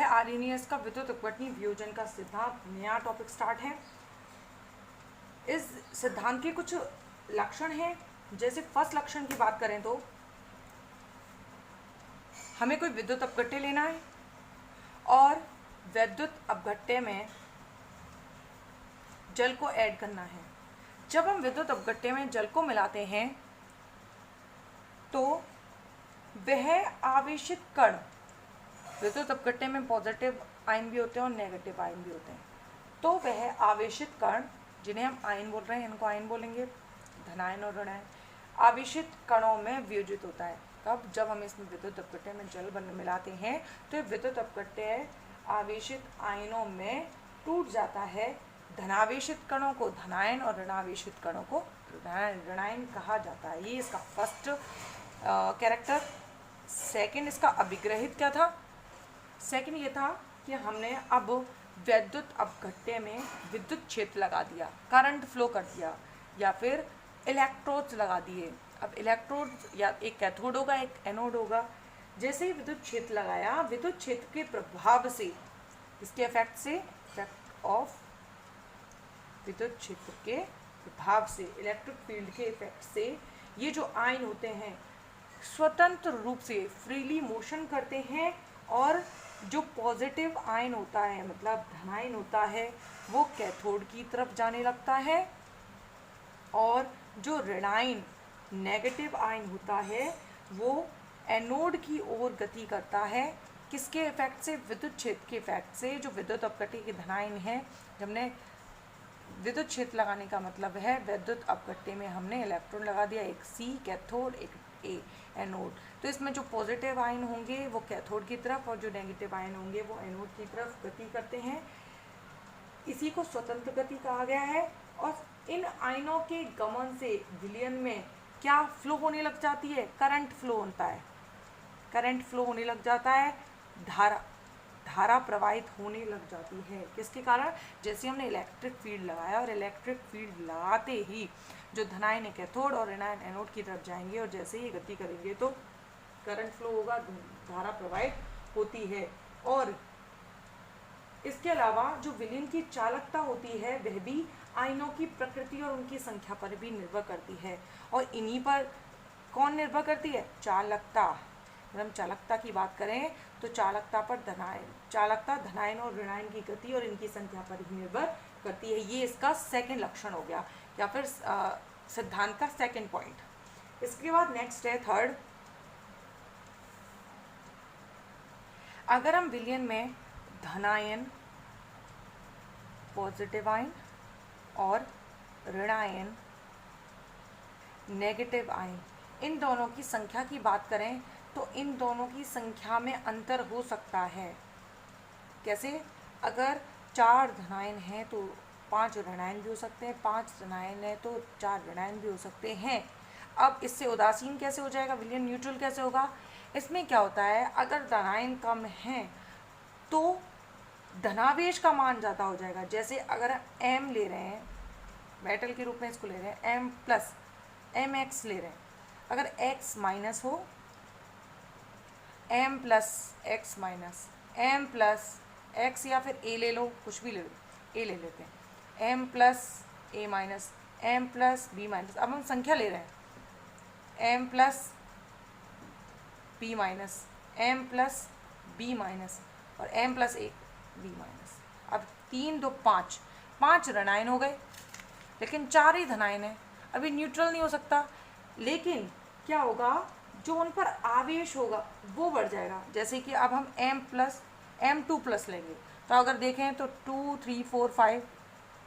है आर्रेनियस का विद्युत अपघटनीय वियोजन का सिद्धांत। नया टॉपिक स्टार्ट है। इस सिद्धांत के कुछ लक्षण हैं। जैसे फर्स्ट लक्षण की बात करें तो हमें कोई विद्युत अपघट्य लेना है और विद्युत अपघट्य में जल को ऐड करना है। जब हम विद्युत अपघट्य में जल को मिलाते हैं तो वह आवेशित कण, विद्युत अपघट्य में पॉजिटिव आयन भी होते हैं और नेगेटिव आयन भी होते हैं, तो वह आवेशित कण, जिन्हें हम आयन बोल रहे हैं, इनको आयन बोलेंगे, धनायन और ऋणायन, आवेशित कणों में वियोजित होता है। कब? जब हम इसमें विद्युत अपघट्य में जल मिलाते हैं तो ये विद्युत अपघट्य आवेशित आयनों में टूट जाता है। धनावेशित कणों को धनायन और ऋणावेशित कणों को ऋणायन कहा जाता है। ये इसका फर्स्ट कैरेक्टर। सेकंड, इसका अभिग्रहित क्या था? सेकंड ये था कि हमने अब विद्युत अपघट्य में विद्युत क्षेत्र लगा दिया, करंट फ्लो कर दिया, या फिर इलेक्ट्रोड्स लगा दिए। अब इलेक्ट्रोड या एक कैथोड होगा, एक एनोड होगा। जैसे ही विद्युत क्षेत्र लगाया, विद्युत क्षेत्र के प्रभाव से, इसके इफेक्ट से, इफेक्ट ऑफ विद्युत क्षेत्र के प्रभाव से, इलेक्ट्रिक फील्ड के इफेक्ट से, ये जो आयन होते हैं स्वतंत्र रूप से फ्रीली मोशन करते हैं और जो पॉजिटिव आयन होता है, मतलब धनायन होता है, वो कैथोड की तरफ जाने लगता है और जो ऋणायन नेगेटिव आयन होता है वो एनोड की ओर गति करता है। किसके इफेक्ट से? विद्युत क्षेत्र के इफेक्ट से। जो विद्युत अपघट्य के धनायन है, जब हमने विद्युत क्षेत्र लगाने का मतलब है विद्युत अपघट्य में हमने इलेक्ट्रॉन लगा दिया, एक सी कैथोड, एक ए एनोड। तो इसमें जो पॉजिटिव आयन होंगे वो कैथोड की तरफ और जो नेगेटिव आयन होंगे वो एनोड की तरफ गति करते हैं। इसी को स्वतंत्र गति कहा गया है। और इन आयनों के गमन से विलयन में क्या फ्लो होने लग जाती है? करंट फ्लो होता है। करंट फ्लो होने लग जाता है, धारा प्रवाहित होने लग जाती है। किसके कारण? जैसे हमने इलेक्ट्रिक फील्ड लगाया और इलेक्ट्रिक फील्ड लगाते ही जो धनायन कैथोड और ऋणायन एनोड की तरफ जाएंगे और जैसे ही गति करेंगे तो करंट फ्लो होगा, धारा प्रवाहित होती है। और इसके अलावा जो विलयन की चालकता होती है वह भी आयनों की प्रकृति और उनकी संख्या पर भी निर्भर करती है। और इन्हीं पर कौन निर्भर करती है? चालकता। जब हम चालकता की बात करें तो चालकता पर धनायन और ऋणायन की गति और इनकी संख्या पर ही निर्भर करती है। ये इसका सेकंड लक्षण हो गया, या फिर सिद्धांत का सेकंड पॉइंट। इसके बाद नेक्स्ट है थर्ड। अगर हम विलयन में धनायन, पॉजिटिव आयन और ऋणायन, नेगेटिव आयन, इन दोनों की संख्या की बात करें तो इन दोनों की संख्या में अंतर हो सकता है। कैसे? अगर 4 धनायन हैं तो 5 ऋणायन भी हो सकते हैं, 5 धनायन है तो 4 ऋणायन भी हो सकते हैं। अब इससे उदासीन कैसे हो जाएगा? विलयन न्यूट्रल कैसे होगा? इसमें क्या होता है, अगर धनायन कम हैं तो धनावेश का मान ज़्यादा हो जाएगा। जैसे अगर m ले रहे हैं, मेटल के रूप में इसको ले रहे हैं, m प्लस mx ले रहे हैं, अगर x माइनस हो, m plus x minus, m plus x, या फिर a ले लो, कुछ भी ले लो, a ले लेते हैं, m plus a minus, m plus b minus. अब हम संख्या ले रहे हैं, m plus b minus, m plus b minus और m plus a b minus. अब 3 2 5, 5 ऋणायन हो गए लेकिन 4 ही धनायन है। अभी न्यूट्रल नहीं हो सकता, लेकिन क्या होगा, जो उन पर आवेश होगा वो बढ़ जाएगा। जैसे कि अब हम m2 प्लस लेंगे तो अगर देखें तो 2 3 4 5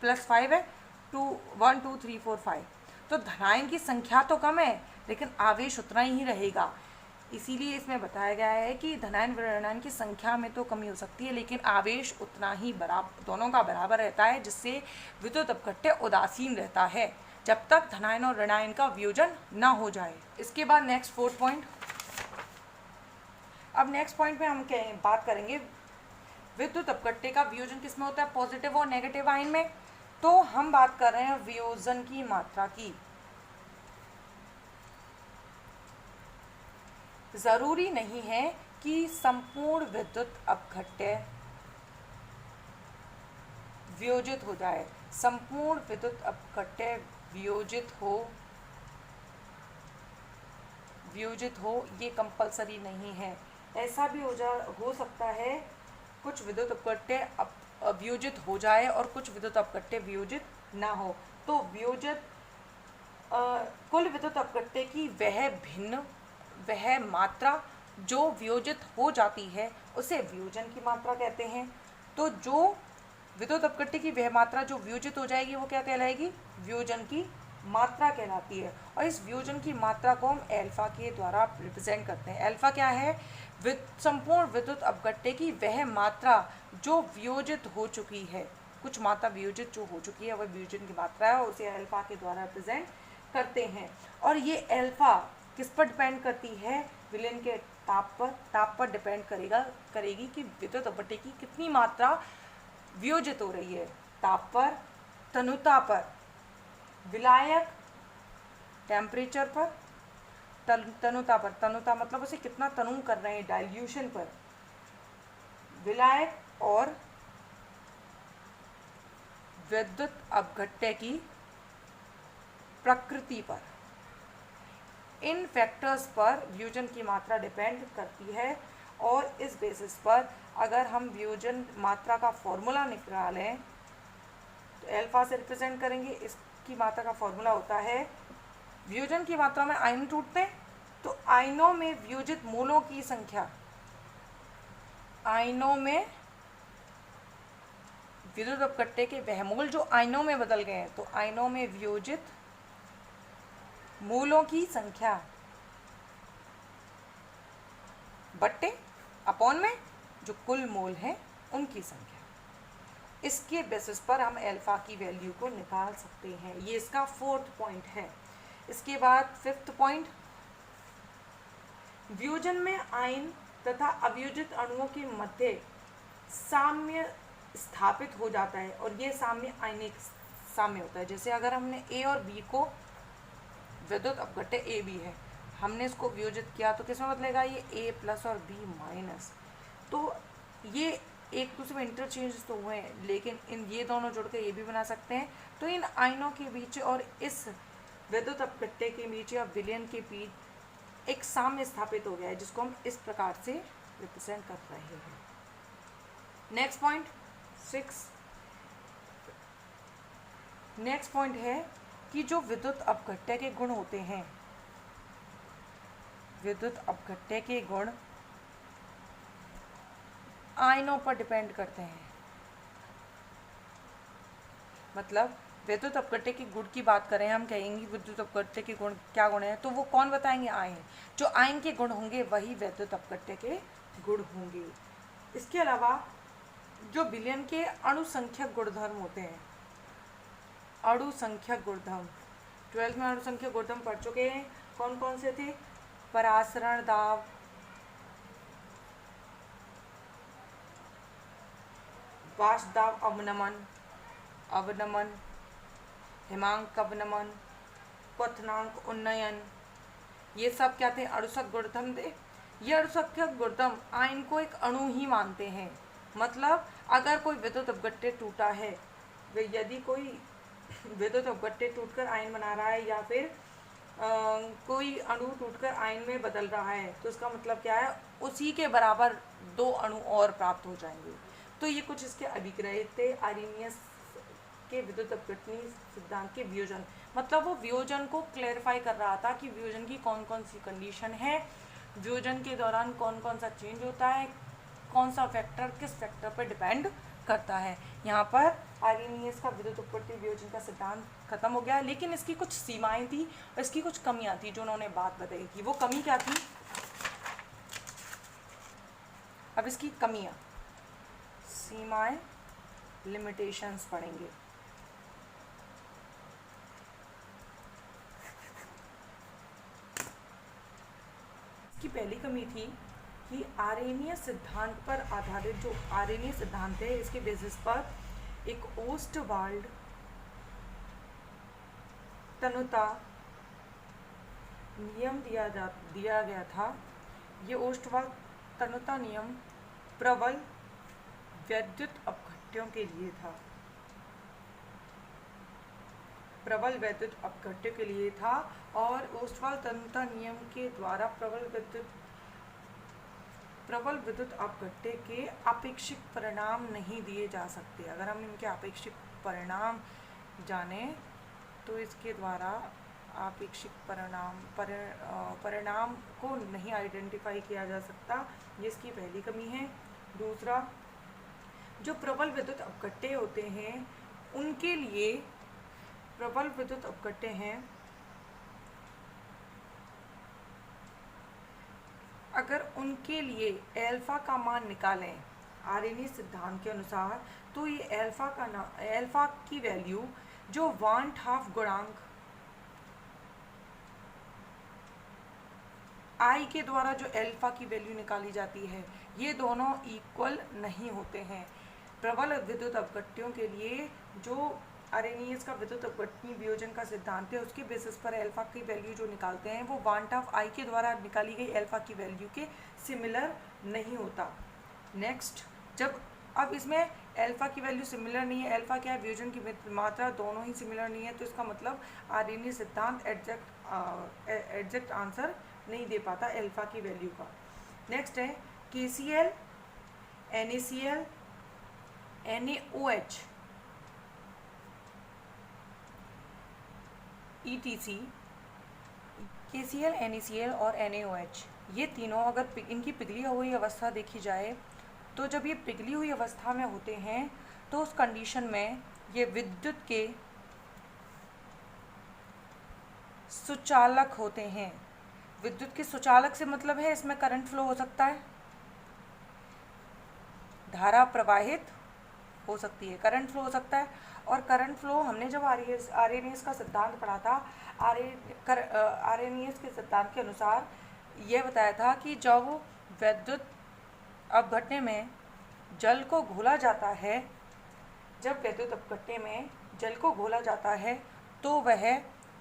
प्लस 5 है, 1 2 3 4 5। तो धनायन की संख्या तो कम है लेकिन आवेश उतना ही रहेगा। इसीलिए इसमें बताया गया है कि धनायन ऋणायन की संख्या में तो कमी हो सकती है लेकिन आवेश उतना ही बराबर, दोनों का बराबर रहता है, जिससे विद्युत अपघट्य उदासीन रहता है जब तक धनायन और ऋणायन का वियोजन ना हो जाए। इसके बाद नेक्स्ट फोर्थ पॉइंट। अब नेक्स्ट पॉइंट में हम बात करेंगे विद्युत अपघट्य का वियोजन किस में होता है? पॉजिटिव और नेगेटिव आयन में। तो हम बात कर रहे हैं वियोजन की मात्रा की। ज़रूरी नहीं है कि संपूर्ण विद्युत अपघट्य वियोजित हो जाए, संपूर्ण विद्युत अपघट्य वियोजित हो ये कंपलसरी नहीं है। ऐसा भी हो सकता है कुछ विद्युत अपघट्य वियोजित हो जाए और कुछ विद्युत अपघट्य वियोजित ना हो। तो वियोजित कुल विद्युत अपघट्य की वह मात्रा जो वियोजित हो जाती है उसे वियोजन की मात्रा कहते हैं। तो जो विद्युत अपघट्य की वह मात्रा जो वियोजित हो जाएगी वो क्या कहलाएगी? वियोजन की मात्रा कहलाती है। और इस वियोजन की मात्रा को हम एल्फा के द्वारा रिप्रेजेंट करते हैं। एल्फा क्या है? संपूर्ण विद्युत अपघट्य की वह मात्रा जो वियोजित हो चुकी है, कुछ मात्रा वियोजित जो हो चुकी है वह वियोजन की मात्रा है और उसे एल्फा के द्वारा रिप्रेजेंट करते हैं। और ये एल्फा किस पर डिपेंड करती है? विलयन के ताप पर डिपेंड करेगी कि विद्युत अपघट्य की कितनी मात्रा वियोजित हो रही है। ताप पर, तनुता पर, विलायक टेम्परेचर पर, तनुता पर, तनुता मतलब उसे कितना तनु कर रहे हैं, डाइल्यूशन पर, विलायक और विद्युत अपघट्य की प्रकृति पर, इन फैक्टर्स पर वियोजन की मात्रा डिपेंड करती है। और इस बेसिस पर अगर हम वियोजन मात्रा का फॉर्मूला निकालें तो एल्फा से रिप्रेजेंट करेंगे। इसकी मात्रा का फॉर्मूला होता है, वियोजन की मात्रा में आयन टूटते हैं तो आयनों में वियोजित मोलों की संख्या, आयनों में विद्युत अपघट्य के वह मोल जो आयनों में बदल गए हैं, तो आयनों में वियोजित मोलों की संख्या बट्टे अपॉन में जो कुल मोल है उनकी संख्या। इसके बेसिस पर हम एल्फा की वैल्यू को निकाल सकते हैं। ये इसका 4th पॉइंट है। इसके बाद 5th पॉइंट, वियोजन में आयन तथा अवियोजित अणुओं के मध्य साम्य स्थापित हो जाता है और ये साम्य आयनिक साम्य होता है। जैसे अगर हमने ए और बी को, विद्युत अपघट्य ए बी है, हमने इसको वियोजित किया तो किसमें बदलेगा? ये ए प्लस और बी माइनस। तो ये एक दूसरे में इंटरचेंज तो हुए हैं, लेकिन इन ये दोनों जोड़ के ये भी बना सकते हैं। तो इन आयनों के बीच और इस विद्युत अपघट्य के बीच या विलयन के बीच एक साम्य स्थापित हो गया है, जिसको हम इस प्रकार से रिप्रेजेंट कर रहे हैं। नेक्स्ट पॉइंट 6, नेक्स्ट पॉइंट है कि जो विद्युत अपघट्य के गुण होते हैं, विद्युत अपघट्य के गुण आयनों पर डिपेंड करते हैं। मतलब विद्युत अपघट्य के गुण की बात करें, हम कहेंगे विद्युत अपघट्य के गुण क्या गुण है, तो वो कौन बताएंगे? आयन। जो आयन के गुण होंगे वही विद्युत अपघट्य के गुण होंगे। इसके अलावा जो विलयन के अणुसंख्यक गुणधर्म होते हैं, अणुसंख्यक गुणधर्म 12th में अणुसंख्यक गुणधर्म पढ़ चुके हैं। कौन कौन से थे? परासरण दाब, वाष्प दाब अवनमन, हिमांक अवनमन, क्वथनांक उन्नयन, ये सब क्या थे? अणुसंख्यक गुणधर्म थे। ये अणुसंख्यक गुणधर्म आयन को एक अणु ही मानते हैं। मतलब अगर कोई विद्युत अपघट्य टूटा है, यदि कोई विद्युत अपघट्य टूटकर आयन बना रहा है या फिर कोई अणु टूटकर आयन में बदल रहा है, तो इसका मतलब क्या है? उसी के बराबर 2 अणु और प्राप्त हो जाएंगे। तो ये कुछ इसके अभिग्रह थे। आर्रेनियस के विद्युत अपघटनी सिद्धांत के वियोजन, मतलब वो वियोजन को क्लेरिफाई कर रहा था कि वियोजन की कौन कौन सी कंडीशन है, वियोजन के दौरान कौन कौन सा चेंज होता है, कौन सा फैक्टर किस फैक्टर पर डिपेंड करता है। यहाँ पर आर्रेनियस का विद्युत अपघट्य वियोजन का सिद्धांत खत्म हो गया, लेकिन इसकी कुछ सीमाएं थी और इसकी कुछ कमियां थी जो उन्होंने बात बताई थी। वो कमी क्या थी? अब इसकी कमियां, सीमाएं, लिमिटेशंस पढ़ेंगे। इसकी पहली कमी थी कि आर्रेनियस सिद्धांत पर आधारित जो आर्रेनियस सिद्धांत है, इसके बेसिस पर एक ओस्टवाल्ड तनुता नियम दिया गया था। ये ओस्टवाल्ड तन्यता नियम प्रबल वैद्युत अपघट्यों के लिए था। प्रबल वैद्युत अपघट्य के लिए था और ओस्टवाल तन्यता नियम के द्वारा प्रबल विद्युत अपघट्य के अपेक्षित परिणाम नहीं दिए जा सकते। अगर हम इनके अपेक्षित परिणाम जाने तो इसके द्वारा अपेक्षित परिणाम को नहीं आइडेंटिफाई किया जा सकता, ये इसकी पहली कमी है। दूसरा, जो प्रबल विद्युत अपघट्य होते हैं उनके लिए प्रबल विद्युत अपघट्य हैं, अगर उनके लिए एल्फा का मान निकालें आर्यनी सिद्धांत के अनुसार, तो ये एल्फा की वैल्यू जो 1/2 गुणांक आई के द्वारा जो एल्फा की वैल्यू निकाली जाती है, ये दोनों इक्वल नहीं होते हैं। प्रबल विद्युत अपघट्यों के लिए जो आर्यनीज का विद्युत अपघटनी वियोजन का सिद्धांत है, उसके बेसिस पर एल्फा की वैल्यू जो निकालते हैं वो 1/2 आई के द्वारा निकाली गई एल्फा की वैल्यू के सिमिलर नहीं होता। नेक्स्ट, जब अब इसमें एल्फा की वैल्यू सिमिलर नहीं है, एल्फा क्या है, वियोजन की मात्रा दोनों ही सिमिलर नहीं है, तो इसका मतलब आर्यनी सिद्धांत एग्जैक्ट आंसर नहीं दे पाता एल्फा की वैल्यू का। नेक्स्ट है KCl, NaCl, NaOH, ETC, KCl, NaCl और NaOH, ये तीनों अगर इनकी पिघली हुई अवस्था देखी जाए तो जब ये पिघली हुई अवस्था में होते हैं तो उस कंडीशन में ये विद्युत के सुचालक होते हैं। विद्युत के सुचालक से मतलब है इसमें करंट फ्लो हो सकता है, धारा प्रवाहित हो सकती है, करंट फ्लो हो सकता है। और करंट फ्लो हमने जब आर्यनीज का सिद्धांत पढ़ा था, आर्यनीज के सिद्धांत के अनुसार यह बताया था कि जब विद्युत अपघट्य में जल को घोला जाता है, जब विद्युत अपघट्य में जल को घोला जाता है तो वह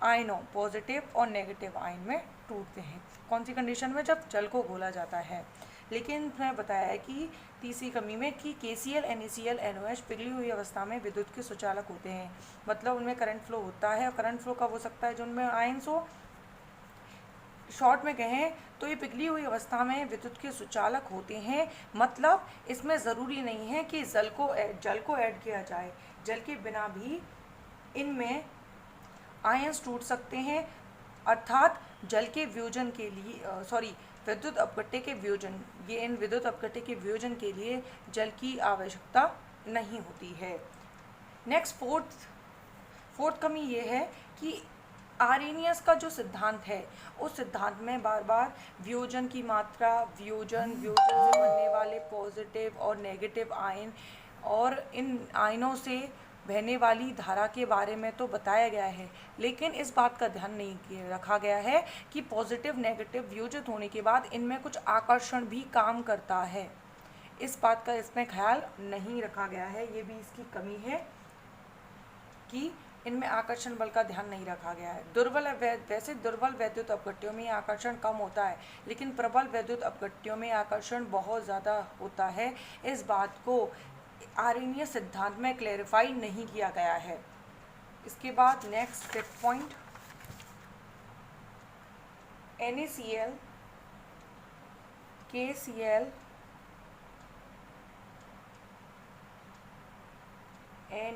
आयनों पॉजिटिव और नेगेटिव आयन में टूटते हैं। कौन सी कंडीशन में? जब जल को घोला जाता है। लेकिन मैं बताया है कि तीसरी कमी में कि KCl, NaCl, NaOH पिघली हुई अवस्था में विद्युत के सुचालक होते हैं, मतलब उनमें करंट फ्लो होता है। और करंट फ्लो कब हो सकता है? जो उनमें आयन्स हो। शॉर्ट में कहें तो ये पिघली हुई अवस्था में विद्युत के सुचालक होते हैं, मतलब इसमें ज़रूरी नहीं है कि जल को ऐड किया जाए, जल के बिना भी इनमें आयन्स टूट सकते हैं। अर्थात जल के वियोजन के लिए विद्युत अपघट्य के वियोजन, ये इन विद्युत अपघट्य के वियोजन के लिए जल की आवश्यकता नहीं होती है। नेक्स्ट फोर्थ कमी ये है कि आर्यनियस का जो सिद्धांत है उस सिद्धांत में बार बार वियोजन की मात्रा, वियोजन से बनने वाले पॉजिटिव और नेगेटिव आयन और इन आयनों से बहने वाली धारा के बारे में तो बताया गया है, लेकिन इस बात का ध्यान नहीं रखा गया है कि पॉजिटिव नेगेटिव वियोजित होने के बाद इनमें कुछ आकर्षण भी काम करता है। इस बात का इसमें ख्याल नहीं रखा गया है, ये भी इसकी कमी है कि इनमें आकर्षण बल का ध्यान नहीं रखा गया है। वैसे दुर्बल वैद्युत अपघट्यों में आकर्षण कम होता है, लेकिन प्रबल वैद्युत अपघट्यों में आकर्षण बहुत ज़्यादा होता है। इस बात को आर्यनीय सिद्धांत में क्लैरिफाई नहीं किया गया है। इसके बाद next 5th point, NaCl, KCl,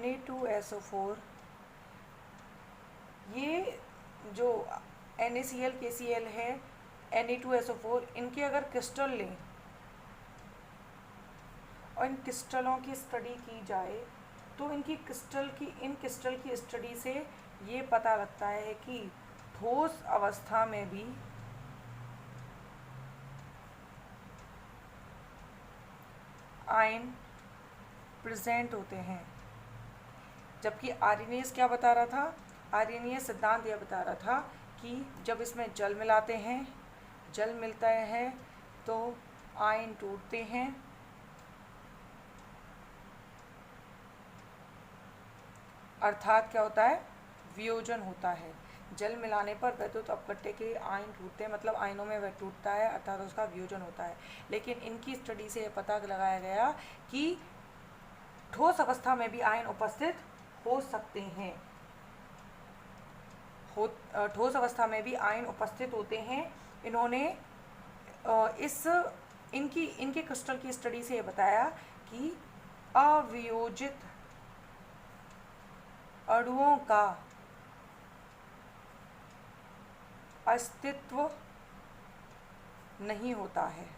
Na2SO4, ये जो NaCl, KCl है, Na2SO4, इनके अगर क्रिस्टल लें और इन क्रिस्टलों की स्टडी की जाए तो इन क्रिस्टल की स्टडी से ये पता लगता है कि ठोस अवस्था में भी आयन प्रेजेंट होते हैं। जबकि आर्यनीज क्या बता रहा था? आर्यनीय सिद्धांत यह बता रहा था कि जब इसमें जल मिलाते हैं, जल मिलता है तो आयन टूटते हैं, अर्थात क्या होता है? वियोजन होता है। जल मिलाने पर विद्युत अपघट्य के आयन टूटते हैं, मतलब आयनों में वह टूटता है अर्थात उसका वियोजन होता है। लेकिन इनकी स्टडी से पता लगाया गया कि ठोस अवस्था में भी आयन उपस्थित हो सकते हैं, ठोस अवस्था में भी आयन उपस्थित होते हैं। इन्होंने इनके क्रिस्टल की स्टडी से ये बताया कि अवियोजित अणुओं का अस्तित्व नहीं होता है,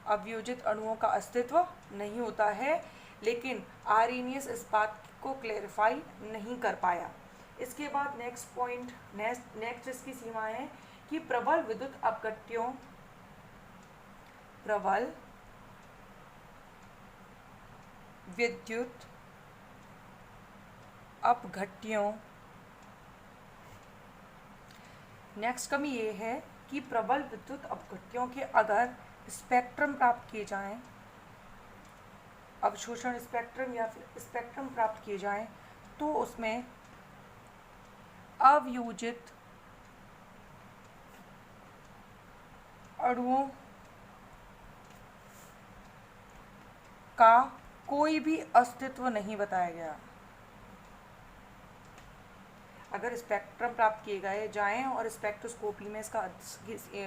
अवियोजित अणुओं का अस्तित्व नहीं होता है। लेकिन आर्रेनियस इस बात को क्लेरिफाई नहीं कर पाया। इसके बाद नेक्स्ट इसकी सीमा है कि प्रबल विद्युत अपघट्यों नेक्स्ट कमी ये है कि प्रबल विद्युत अपघट्यों के अगर स्पेक्ट्रम प्राप्त किए जाएं, अवशोषण स्पेक्ट्रम या फिर स्पेक्ट्रम प्राप्त किए जाएं, तो उसमें अवियोजित अणुओं का कोई भी अस्तित्व नहीं बताया गया। अगर स्पेक्ट्रम प्राप्त किए गए जाएं और स्पेक्ट्रोस्कोपी में इसका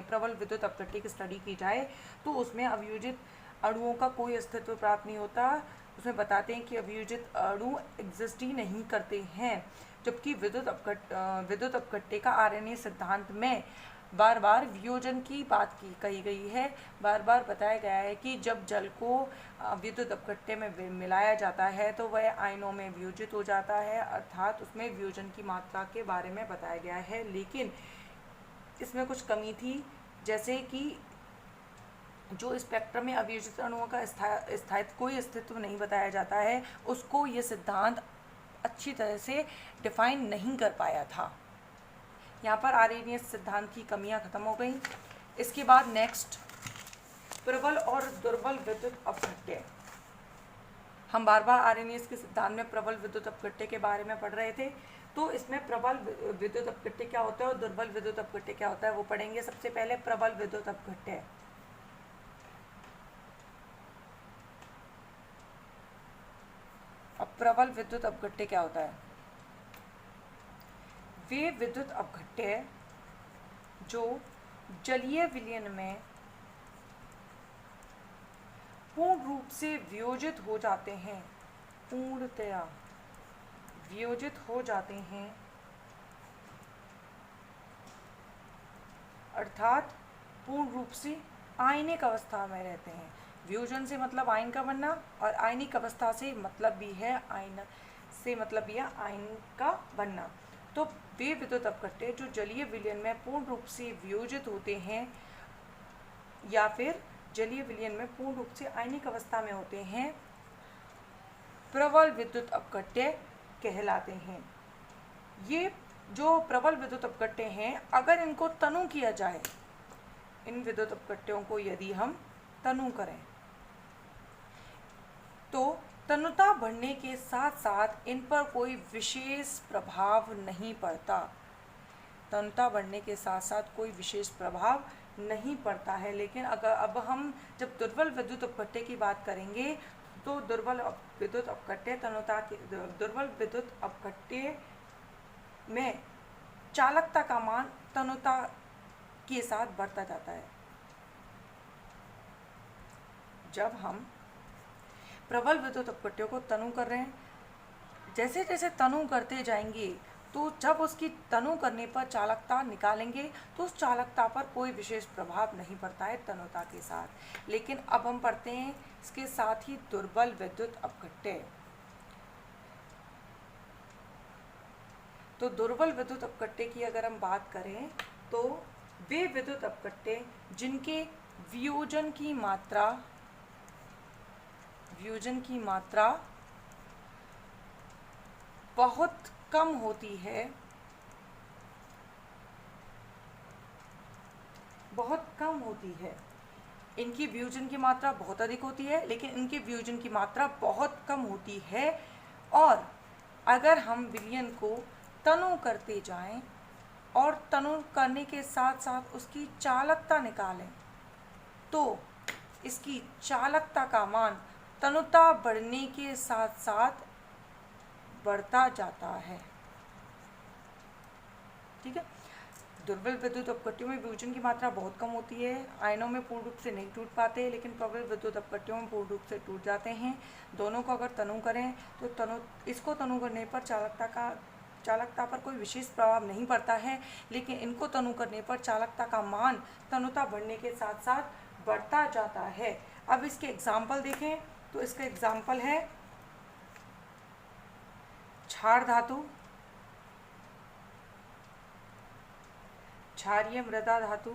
प्रबल विद्युत अपघट्य की स्टडी की जाए तो उसमें अवियोजित अणुओं का कोई अस्तित्व प्राप्त नहीं होता। उसमें बताते हैं कि अवियोजित अणु एग्जिस्ट ही नहीं करते हैं, जबकि विद्युत अपघट्य का आरएनए सिद्धांत में बार बार वियोजन की बात कही गई है। बार बार बताया गया है कि जब जल को विद्युत अपघट्य में मिलाया जाता है तो वह आयनों में वियोजित हो जाता है, अर्थात उसमें वियोजन की मात्रा के बारे में बताया गया है। लेकिन इसमें कुछ कमी थी, जैसे कि जो स्पेक्ट्रम में अवियोजित अणुओं का स्थायित्व कोई अस्तित्व नहीं बताया जाता है, उसको ये सिद्धांत अच्छी तरह से डिफाइन नहीं कर पाया था। यहाँ पर आर्रेनियस सिद्धांत की कमियां खत्म हो गई। इसके बाद नेक्स्ट प्रबल और दुर्बल विद्युत अपघट्य। हम बार बार आर्रेनियस के सिद्धांत में प्रबल विद्युत अपघट्य के बारे में पढ़ रहे थे, तो इसमें प्रबल विद्युत अपघट्य क्या होता है और दुर्बल विद्युत अपघट्य क्या होता है वो पढ़ेंगे। सबसे पहले प्रबल विद्युत अपघट्य। अब प्रबल विद्युत अपघट्य क्या होता है? वे विद्युत अपघट्य जो जलीय विलयन में पूर्ण रूप से वियोजित हो जाते हैं, पूर्णतया वियोजित हो जाते हैं, अर्थात पूर्ण रूप से आयनिक अवस्था में रहते हैं। वियोजन से मतलब आयन का बनना और आयनिक अवस्था से मतलब भी है आयन का बनना। तो वे विद्युत अपघट्य जो जलीय विलयन में पूर्ण रूप से वियोजित होते हैं या फिर जलीय विलयन में पूर्ण रूप से आयनिक अवस्था में होते हैं, प्रबल विद्युत अपघट्य कहलाते हैं। ये जो प्रबल विद्युत अपघट्य हैं, अगर इनको तनु किया जाए, इन विद्युत अपघट्यों को यदि हम तनु करें तो तनुता बढ़ने के साथ साथ इन पर कोई विशेष प्रभाव नहीं पड़ता। तनुता बढ़ने के साथ साथ कोई विशेष प्रभाव नहीं पड़ता है। लेकिन अगर अब हम जब दुर्बल विद्युत अपघट्य की बात करेंगे तो दुर्बल विद्युत अपघट्य में चालकता का मान तनुता के साथ बढ़ता जाता है। जब हम प्रबल विद्युत अपघट्यों को तनु कर रहे हैं, जैसे जैसे तनु करते जाएंगे तो जब उसकी तनु करने पर चालकता निकालेंगे तो उस चालकता पर कोई विशेष प्रभाव नहीं पड़ता है तनुता के साथ। लेकिन अब हम पढ़ते हैं इसके साथ ही दुर्बल विद्युत अपघट्य। तो दुर्बल विद्युत अपघट्य की अगर हम बात करें तो वे विद्युत अपघट्य जिनके वियोजन की मात्रा बहुत कम होती है, इनकी वियोजन की मात्रा बहुत अधिक होती है लेकिन इनके वियोजन की मात्रा बहुत कम होती है। और अगर हम विलयन को तनु करते जाएं और तनु करने के साथ साथ उसकी चालकता निकालें तो इसकी चालकता का मान तनुता बढ़ने के साथ साथ बढ़ता जाता है। ठीक है। दुर्बल विद्युत अपघट्यों में वियोजन की मात्रा बहुत कम होती है, आयनों में पूर्ण रूप से नहीं टूट पाते, लेकिन प्रबल विद्युत अपघट्यों में पूर्ण रूप से टूट जाते हैं। दोनों को अगर तनु करें तो इसको तनु करने पर चालकता पर कोई विशेष प्रभाव नहीं पड़ता है, लेकिन इनको तनु करने पर चालकता का मान तनुता बढ़ने के साथ साथ बढ़ता जाता है। अब इसके एग्जाम्पल देखें तो इसका एग्जाम्पल है क्षार धातु, क्षारीय मृदा धातु,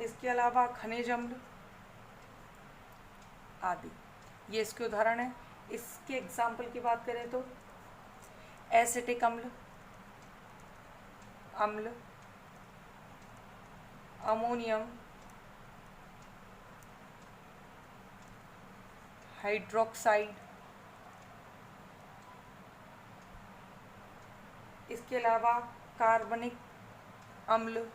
इसके अलावा खनिज अम्ल आदि, ये इसके उदाहरण है। इसके एग्जाम्पल की बात करें तो एसिटिक अम्ल, अमोनियम, हाइड्रोक्साइड, इसके अलावा कार्बनिक अम्ल,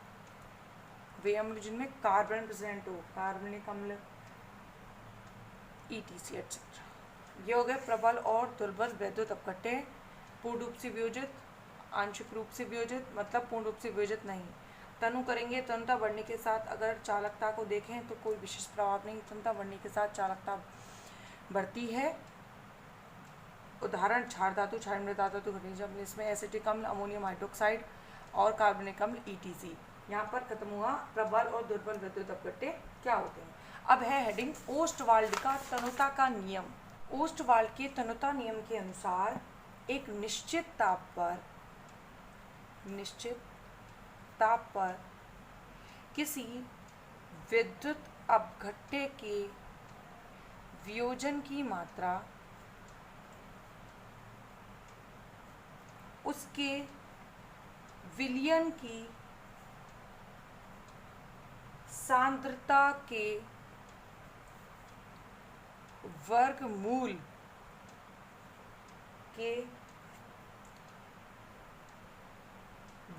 वे अम्ल जिनमें कार्बन प्रेजेंट हो, कार्बनिक अम्ल, ETC एटसेट्रा। ये हो गए प्रबल और दुर्बल विद्युत अपघट्य। पूर्ण रूप से वियोजित, आंशिक रूप से वियोजित, मतलब पूर्ण रूप से वियोजित नहीं। तनु करेंगे, तनुता बढ़ने के साथ अगर चालकता को देखें तो कोई विशेष प्रभाव नहीं, तनुता बढ़ने के साथ चालकता बढ़ती है। उदाहरण क्षार धातु, क्षारीय मृदा धातु, खनिज अम्ल, इसमें एसिटिक अम्ल, अमोनियम हाइड्रोक्साइड और कार्बनिक अम्ल ETC। यहाँ पर खत्म हुआ प्रबल और दुर्बल विद्युत अपघट्य क्या होते हैं। अब है हेडिंग ओस्टवाल्ड का तनुता का नियम। ओस्टवाल्ड के तनुता नियम के अनुसार एक निश्चित ताप पर किसी विद्युत अपघट्य के वियोजन की मात्रा उसके विलयन की सांद्रता के वर्गमूल के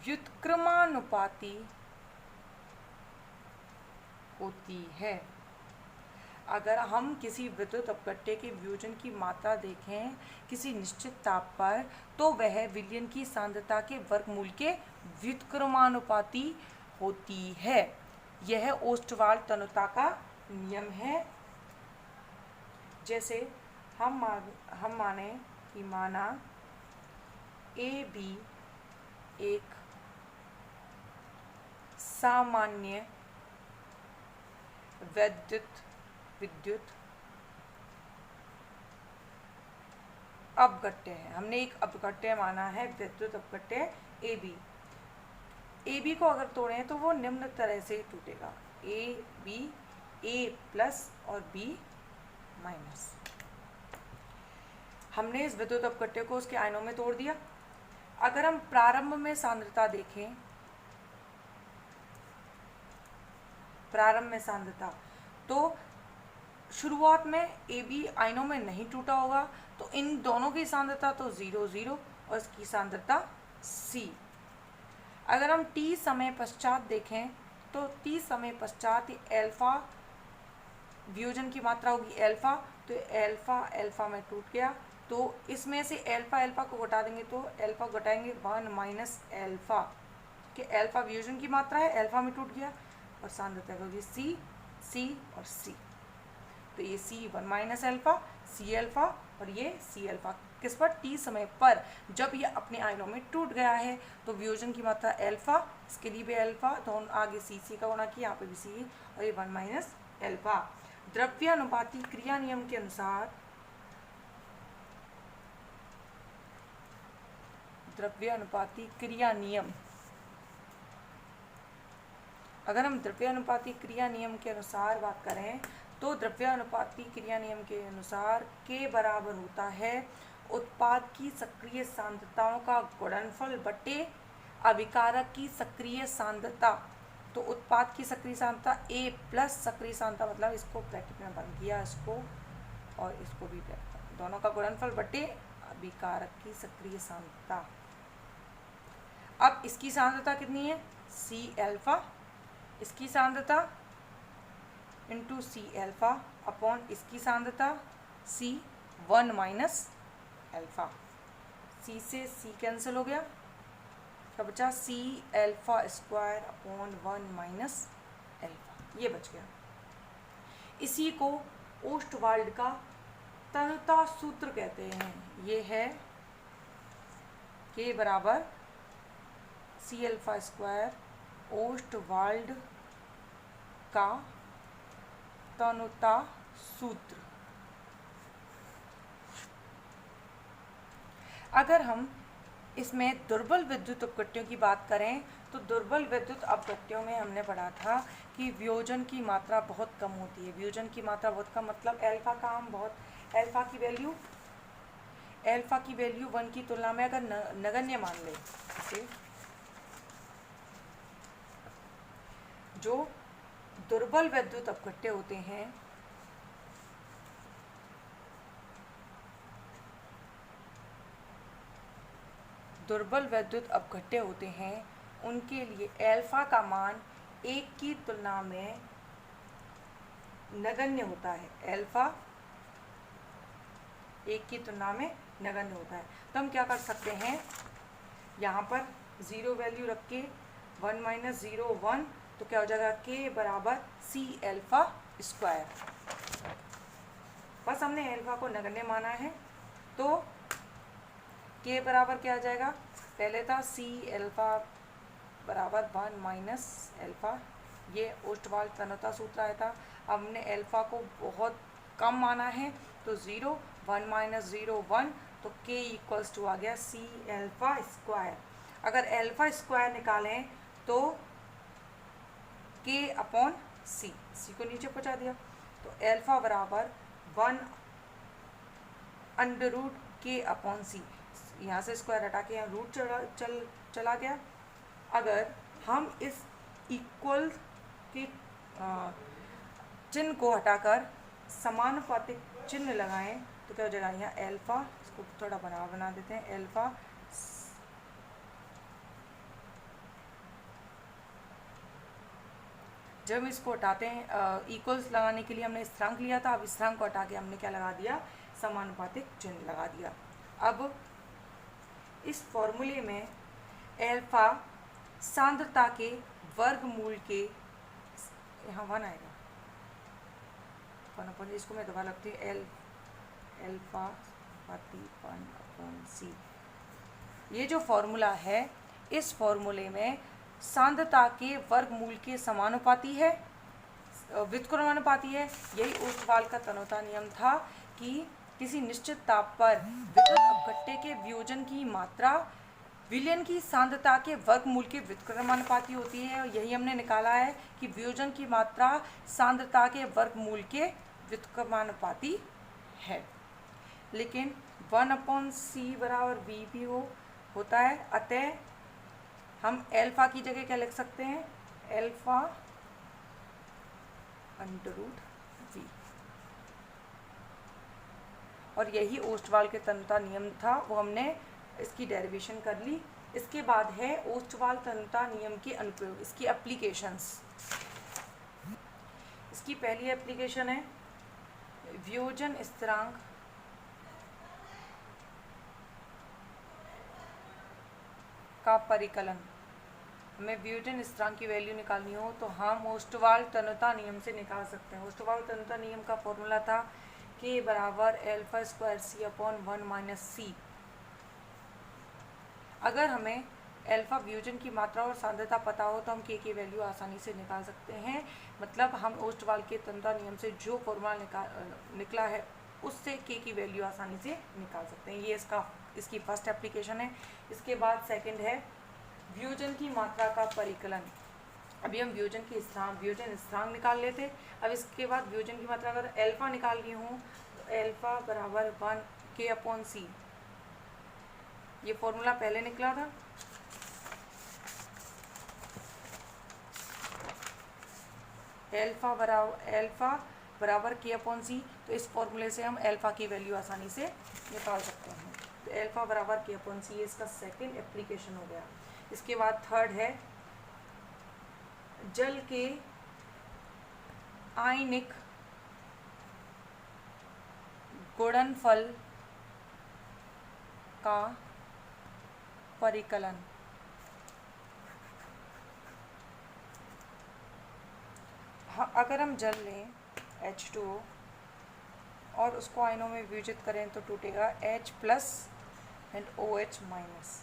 व्युत्क्रमानुपाती होती है। अगर हम किसी विद्युत अपघट्य के वियोजन की मात्रा देखें किसी निश्चित ताप पर, तो वह विलयन की सांद्रता के वर्गमूल के व्युत्क्रमानुपाती होती है। यह ओस्टवाल्ड तनुता का नियम है। जैसे हम माने कि माना AB एक सामान्य विद्युत अपघट्य है। हमने एक अपघट्य माना है, विद्युत अपघट्य AB को अगर तोड़ें तो वो निम्न तरह से टूटेगा, AB A+ और B-। हमने इस विद्युत अपघट्य को उसके आयनों में तोड़ दिया। अगर हम प्रारंभ में सांद्रता देखें, तो शुरुआत में AB आयनों में नहीं टूटा होगा, तो इन दोनों की सांद्रता तो 0 और इसकी सांद्रता C। अगर हम T समय पश्चात देखें तो T समय पश्चात अल्फा वियोजन की मात्रा होगी अल्फा, तो अल्फा में टूट गया, तो इसमें से अल्फा को घटा देंगे तो अल्फा घटाएंगे 1 - अल्फा कि अल्फा वियोजन की मात्रा है, अल्फा में टूट गया और सांद्रता होगी C और C। तो ये C1 - अल्फा, C अल्फा और ये C अल्फा किस पर, T समय पर जब ये अपने आयनों में टूट गया है। तो वियोजन की मात्रा अल्फा, इसके लिए भी अल्फा, तो आगे C का गुणा किया, यहाँ पे भी C और ये 1 - अल्फा। द्रव्यानुपाती क्रिया नियम के अनुसार अगर हम द्रव्यानुपाती क्रिया नियम के अनुसार बात करें तो द्रव्यानुपाती क्रिया नियम के अनुसार K बराबर होता है उत्पाद की सक्रिय सांद्रताओं का गुणनफल बटे अभिकारक की सक्रिय सांद्रता। तो उत्पाद की सक्रिय सांद्रता A प्लस सक्रिय सांद्रता, मतलब इसको ब्रैकेट में बंद किया इसको और इसको भी ब्रैकेट, दोनों का गुणनफल बटे अभिकारक की सक्रिय सांद्रता। अब इसकी सांद्रता कितनी है, C अल्फा, इसकी सांद्रता इंटू C अल्फा अपॉन इसकी सांद्रता C 1 माइनस अल्फा। C से C कैंसिल हो गया, क्या बचा, C alpha square upon 1 minus alpha, ये बच गया। इसी को ओस्टवाल्ड का तन्यता सूत्र कहते हैं। ये है K बराबर C अल्फा स्क्वायर ओस्टवाल्ड का तन्यता सूत्र। अगर हम इसमें दुर्बल विद्युत अपघट्यों की बात करें तो दुर्बल विद्युत अपघट्यों में हमने पढ़ा था कि वियोजन की मात्रा बहुत कम होती है। वियोजन की मात्रा बहुत कम मतलब अल्फा का हम बहुत, अल्फा की वैल्यू 1 की तुलना में अगर नगण्य मान लें, जैसे जो दुर्बल विद्युत अपघट्य होते हैं दुर्बल विद्युत अपघट्य होते हैं उनके लिए अल्फा का मान 1 की तुलना में नगण्य होता है। अल्फा 1 की तुलना में नगण्य होता है। तो हम क्या कर सकते हैं, यहाँ पर 0 वैल्यू रख के 1 माइनस 0 1, तो क्या हो जाएगा, K बराबर C अल्फा स्क्वायर। बस हमने अल्फा को नगण्य माना है तो K बराबर क्या आ जाएगा, पहले था C अल्फा बराबर 1 माइनस अल्फा, ये ओस्टवाल्ड तन्यता सूत्र आया था। अब हमने अल्फा को बहुत कम माना है तो 0 1 माइनस 0 1, तो K इक्वल्स टू आ गया C अल्फा स्क्वायर। अगर अल्फा स्क्वायर निकालें तो K अपॉन C को नीचे पहुँचा दिया, तो अल्फा बराबर 1 under root K upon C, यहाँ से स्क्वायर हटा के यहाँ रूट चला गया। अगर हम इस इक्वल के चिन्ह को हटाकर समानुपातिक चिन्ह लगाएं तो क्या हो जाएगा, यहाँ अल्फा, इसको थोड़ा बना देते हैं, अल्फा जब हम इसको हटाते हैं इक्वल्स लगाने के लिए हमने स्थिरांक लिया था, अब स्थिरांक को हटा के हमने क्या लगा दिया, समानुपातिक चिन्ह लगा दिया। अब इस फॉर्मूले में अल्फा सांद्रता के वर्गमूल के, यहाँ 1 आएगा, 1 अपॉन, इसको मैं दबा लगती हूँ, अल्फा 1 अपॉन C। ये जो फॉर्मूला है, इस फॉर्मूले में सांद्रता के वर्गमूल के समानुपाती है, व्युत्क्रमानुपाती है। यही ओस्टवाल्ड का तन्यता नियम था कि किसी निश्चित ताप पर विद्युत अपघट्य के वियोजन की मात्रा विलयन की सांद्रता के वर्गमूल के व्युत्क्रमानुपाती होती है। और यही हमने निकाला है कि वियोजन की मात्रा सांद्रता के वर्गमूल के व्युत्क्रमानुपाती है। लेकिन 1 अपॉन C बराबर V भी होता है, अतः हम अल्फा की जगह क्या लिख सकते हैं, अल्फा अंडर रूट V। और यही ओस्टवाल्ड के तन्यता नियम था, वो हमने इसकी डेरिवेशन कर ली। इसके बाद है ओस्टवाल्ड तन्यता नियम के अनुप्रयोग, इसकी एप्लीकेशंस। इसकी पहली एप्लीकेशन है वियोजन स्थिरांक का परिकलन। हमें वियोजन स्थिरांक की वैल्यू निकालनी हो तो हम ओस्टवाल्ड तन्यता नियम से निकाल सकते हैं। ओस्टवाल्ड तन्यता नियम का फॉर्मूला था K बराबर alpha square C upon 1 minus C। अगर हमें अल्फा वियोजन की मात्रा और सांद्रता पता हो तो हम K की वैल्यू आसानी से निकाल सकते हैं। मतलब हम ओस्टवाल्ड के तन्यता नियम से जो फॉर्मूला निकला है उससे K की वैल्यू आसानी से निकाल सकते हैं। ये इसकी फर्स्ट एप्लीकेशन है। इसके बाद सेकंड है वियोजन की मात्रा का परिकलन। अभी हम वियोजन स्थिरांक निकाल लेते। अब इसके बाद वियोजन की मात्रा अगर अल्फा निकालनी हो तो अल्फा बराबर 1 K अपॉन C, ये फॉर्मूला पहले निकला था। एल्फा बराबर के अपॉन सी। तो इस फॉर्मूले से हम एल्फा की वैल्यू आसानी से निकाल सकते हैं। तो एल्फा बराबर के अपॉन सी, इसका सेकंड एप्लीकेशन हो गया। इसके बाद थर्ड है जल के आयनिक गुणनफल का परिकलन। अगर हम जल लें H2O और उसको आयनों में विभाजित करें तो टूटेगा H plus and OH minus.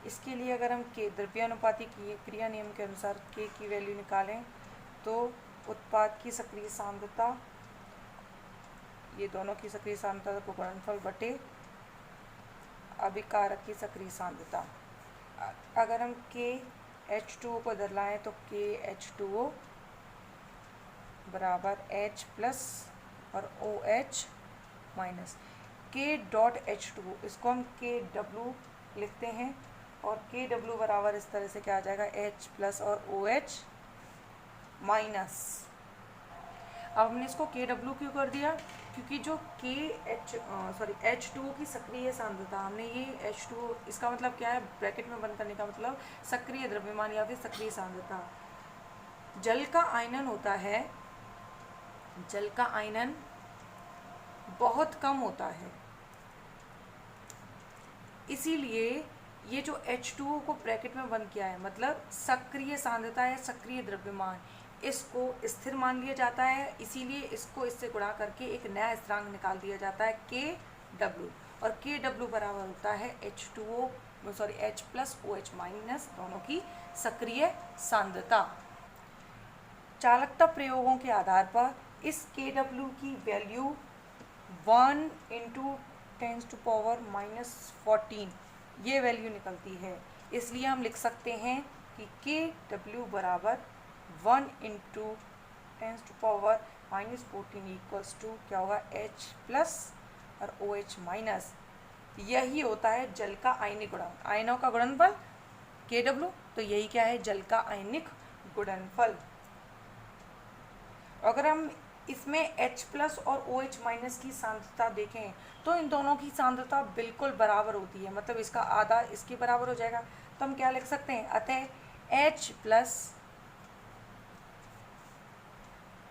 इसके लिए अगर हम के द्रव्यानुपाती क्रिया नियम के अनुसार K की वैल्यू निकालें तो उत्पाद की सक्रिय सांद्रता, ये दोनों की सक्रिय सांद्रता को गुणनफल बटे अभिकारक की सक्रिय सांद्रता। अगर हम KH2O को बदलाएं तो KH2O बराबर H प्लस और OH minus. K dot H2O, इसको हम KW लिखते हैं और KW बराबर इस तरह से क्या आ जाएगा, H प्लस और OH माइनस। अब हमने इसको KW क्यों कर दिया, क्योंकि जो H2O की सक्रिय सांद्रता, हमने ये H2O, इसका मतलब क्या है, ब्रैकेट में बंद करने का मतलब सक्रिय द्रव्यमान या फिर सक्रिय सांद्रता। जल का आयनन होता है, जल का आयनन बहुत कम होता है, इसीलिए ये जो H2O को ब्रैकेट में बंद किया है, मतलब सक्रिय सांद्रता या सक्रिय द्रव्यमान, इसको स्थिर मान लिया जाता है। इसीलिए इसको इससे गुणा करके एक नया स्थिरांक निकाल दिया जाता है KW, और KW बराबर होता है H प्लस OH माइनस, दोनों की सक्रिय सांद्रता। चालकता प्रयोगों के आधार पर इस KW की वैल्यू 1 × 10⁻⁻14 ये वैल्यू निकलती है। इसलिए हम लिख सकते हैं कि KW बराबर 1 × 10⁻⁻14 इक्वल्स टू क्या होगा, H प्लस और OH माइनस। यही होता है जल का आयनिक गुणन, आयनों का गुणनफल KW, तो यही क्या है, जल का आयनिक गुणनफल। अगर हम इसमें H प्लस और OH माइनस की सांद्रता देखें तो इन दोनों की सांद्रता बिल्कुल बराबर होती है, मतलब इसका आधा इसके बराबर हो जाएगा। तो हम क्या लिख सकते हैं, अतः H प्लस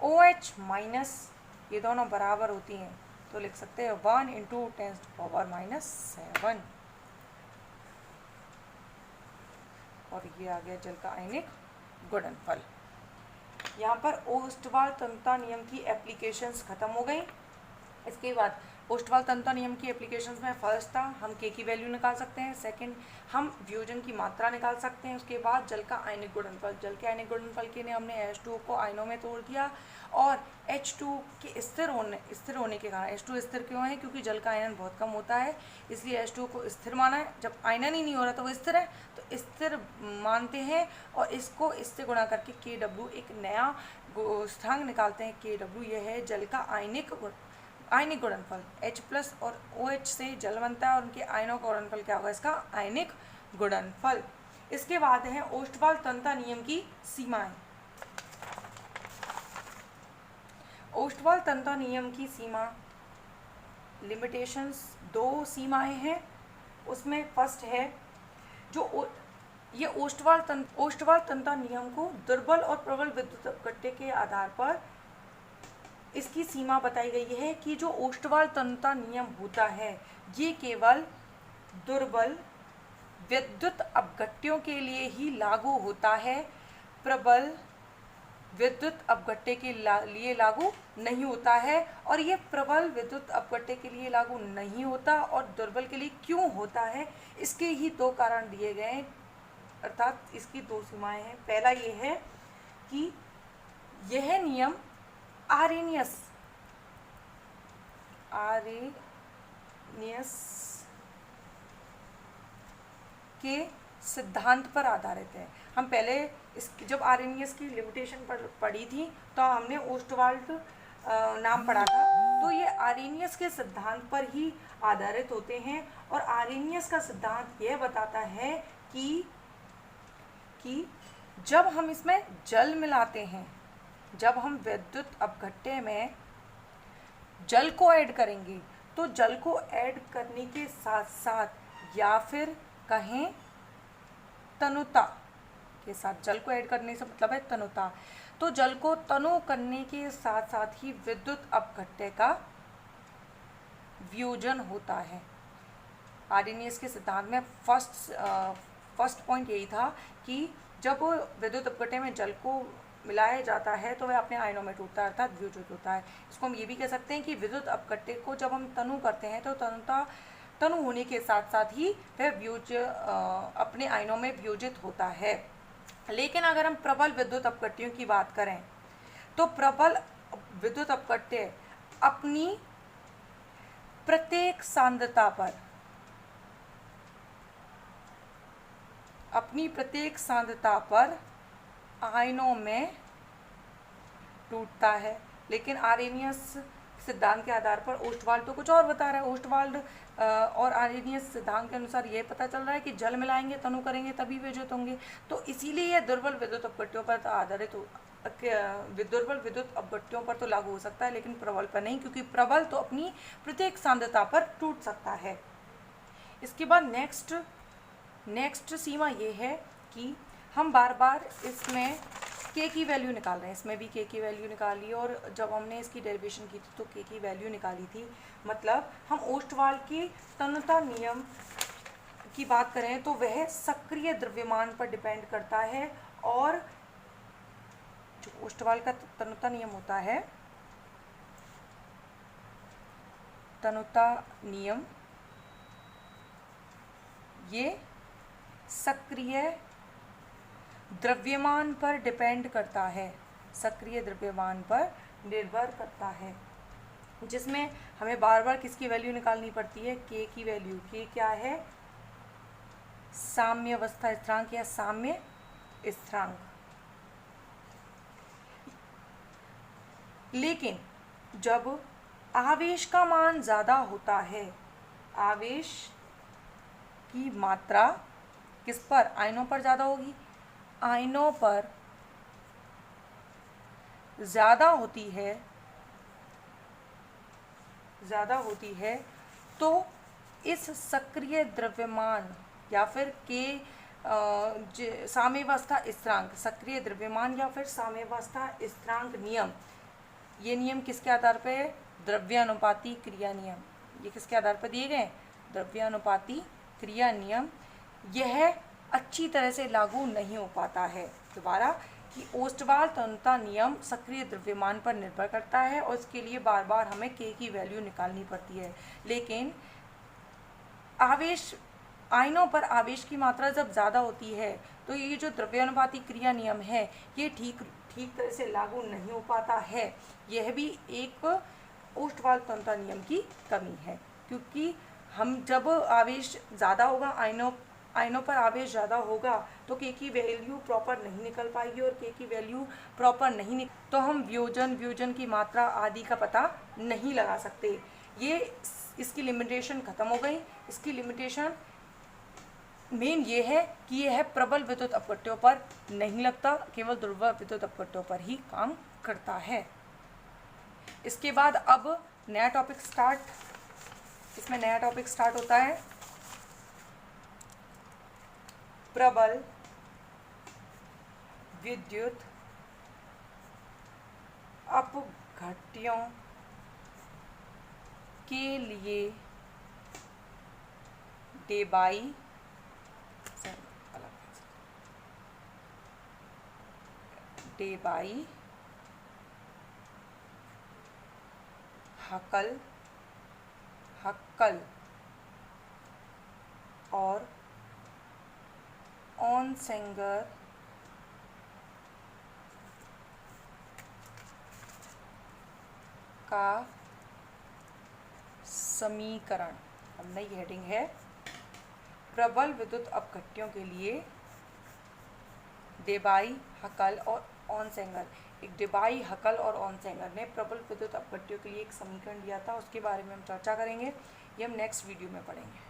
OH माइनस ये दोनों बराबर होती हैं, तो लिख सकते हैं 1 × 10⁻⁻7, और ये आ गया जल का आयनिक गुणनफल। यहाँ पर ओस्टवाल तन्यता नियम की एप्लीकेशंस खत्म हो गई। इसके बाद ओस्टवाल तन्यता नियम की एप्लीकेशंस में फर्स्ट था हम K की वैल्यू निकाल सकते हैं, सेकंड हम वियोजन की मात्रा निकाल सकते हैं, उसके बाद जल का आयनिक गुणनफल। जल के आयनिक गुणनफल के लिए हमने H2O को आयनों में तोड़ दिया, और H2 के स्थिर होने के कारण, H2 स्थिर क्यों है, क्योंकि जल का आयनन बहुत कम होता है, इसलिए H2 को स्थिर माना है। जब आयनन ही नहीं हो रहा तो वो स्थिर है, तो स्थिर मानते हैं और इसको इससे गुणा करके KW एक नया स्थान निकालते हैं KW। यह है जल का आयनिक गुणनफल। H प्लस और OH से जल बनता है और उनके आयनों का गुणनफल क्या होगा, इसका आयनिक गुणनफल। इसके बाद है ओस्टवाल तन्यता नियम की सीमाएं। ओस्टवाल तन्यता नियम की सीमा लिमिटेशंस, दो सीमाएं हैं। उसमें फर्स्ट है जो ये ओस्टवाल तन्यता नियम को दुर्बल और प्रबल विद्युत अपघट्य के आधार पर इसकी सीमा बताई गई है कि जो ओस्टवाल तन्यता नियम होता है ये केवल दुर्बल विद्युत अपघट्यों के लिए ही लागू होता है, प्रबल विद्युत अपघट्य के लिए लागू नहीं होता है। और ये प्रबल विद्युत अपघट्य के लिए लागू नहीं होता और दुर्बल के लिए क्यों होता है, इसके ही दो कारण दिए गए हैं, अर्थात इसकी दो सीमाएं हैं। पहला ये है कि यह नियम आरेनियस के सिद्धांत पर आधारित है। हम पहले जब आरेनियस की लिमिटेशन पढ़ी थी तो हमने ओस्टवाल्ड नाम पढ़ा था, तो ये आरेनियस के सिद्धांत पर ही आधारित होते हैं। और आरेनियस का सिद्धांत यह बताता है कि जब हम इसमें जल मिलाते हैं जब हम विद्युत अपघट्य में जल को ऐड करेंगे तो जल को ऐड करने के साथ साथ या फिर कहें तनुता के साथ, जल को ऐड करने से मतलब है तनुता, तो जल को तनु करने के साथ साथ ही विद्युत अपघट्य का वियोजन होता है। आर्हेनियस के सिद्धांत में फर्स्ट पॉइंट यही था कि जब विद्युत अपघट्य में जल को मिलाया जाता है तो वह अपने आयनों में टूटता है अर्थात वियोजित होता है। इसको हम ये भी कह सकते हैं कि विद्युत अपघट्य को जब हम तनु करते हैं तो तनु होने के साथ साथ ही वह अपने आयनों में वियोजित होता है। लेकिन अगर हम प्रबल विद्युत अपघट्यों की बात करें तो प्रबल विद्युत अपघट्य अपनी प्रत्येक सांद्रता पर आयनों में टूटता है। लेकिन आर्हेनियस सिद्धांत के आधार पर ओस्टवाल्ड तो कुछ और बता रहा है। ओस्टवाल्ड और आर्हेनियस सिद्धांत के अनुसार ये पता चल रहा है कि जल मिलाएंगे, तनु करेंगे तभी विद्युत होंगे। तो इसीलिए यह दुर्बल विद्युत अपघट्यों पर आधारित दुर्बल विद्युत अपघट्यों पर तो लागू हो सकता है लेकिन प्रबल पर नहीं, क्योंकि प्रबल तो अपनी प्रत्येक सांद्रता पर टूट सकता है। इसके बाद नेक्स्ट सीमा ये है कि हम बार बार इसमें के की वैल्यू निकाल रहे हैं, इसमें भी के की वैल्यू निकाली और जब हमने इसकी डेरिवेशन की थी तो के की वैल्यू निकाली थी। मतलब हम ओस्टवाल्ड की तन्यता नियम की बात करें तो वह सक्रिय द्रव्यमान पर डिपेंड करता है, और जो ओस्टवाल्ड का तन्यता नियम होता है, तन्यता नियम ये सक्रिय द्रव्यमान पर डिपेंड करता है, सक्रिय द्रव्यमान पर निर्भर करता है, जिसमें हमें बार बार किसकी वैल्यू निकालनी पड़ती है, के की वैल्यू। के क्या है, साम्यावस्था स्थिरांक या साम्य स्थिरांक। लेकिन जब आवेश का मान ज़्यादा होता है, आवेश की मात्रा किस पर, आयनों पर ज़्यादा होगी, आयनों पर ज़्यादा होती है तो इस सक्रिय द्रव्यमान या फिर के साम्यावस्था स्थिरांक, सक्रिय द्रव्यमान या फिर साम्यावस्था स्थिरांक नियम, ये नियम किसके आधार पे है, द्रव्यानुपाती क्रिया नियम। ये किसके आधार पर दिए गए, द्रव्यानुपाती क्रिया नियम। यह अच्छी तरह से लागू नहीं हो पाता है। दोबारा कि ओस्टवाल्ड तन्यता नियम सक्रिय द्रव्यमान पर निर्भर करता है और इसके लिए बार बार हमें के की वैल्यू निकालनी पड़ती है। लेकिन आयनों पर आवेश की मात्रा जब ज़्यादा होती है तो ये जो द्रव्यानुपाती क्रिया नियम है ये ठीक तरह से लागू नहीं हो पाता है। यह भी एक ओस्टवाल्ड तन्यता नियम की कमी है, क्योंकि हम जब आवेश ज़्यादा होगा, आयनों पर आवेश ज़्यादा होगा तो के की वैल्यू प्रॉपर नहीं निकल पाएगी, और के की वैल्यू प्रॉपर नहीं तो हम वियोजन की मात्रा आदि का पता नहीं लगा सकते। ये इसकी लिमिटेशन ख़त्म हो गई। इसकी लिमिटेशन मेन ये है कि यह प्रबल विद्युत अपघट्यों पर नहीं लगता, केवल दुर्बल विद्युत अपघट्यों पर ही काम करता है। इसके बाद अब नया टॉपिक स्टार्ट होता है, प्रबल विद्युत अपघट्यों के लिए डेबाई हक्कल और ऑनसेंगर का समीकरण। अब नई हेडिंग है, प्रबल विद्युत अपघट्यों के लिए डेबाई, हक्कल और ऑनसेंगर। एक डेबाई, हक्कल और ऑनसेंगर ने प्रबल विद्युत अपघट्यों के लिए एक समीकरण दिया था, उसके बारे में हम चर्चा करेंगे। ये हम नेक्स्ट वीडियो में पढ़ेंगे।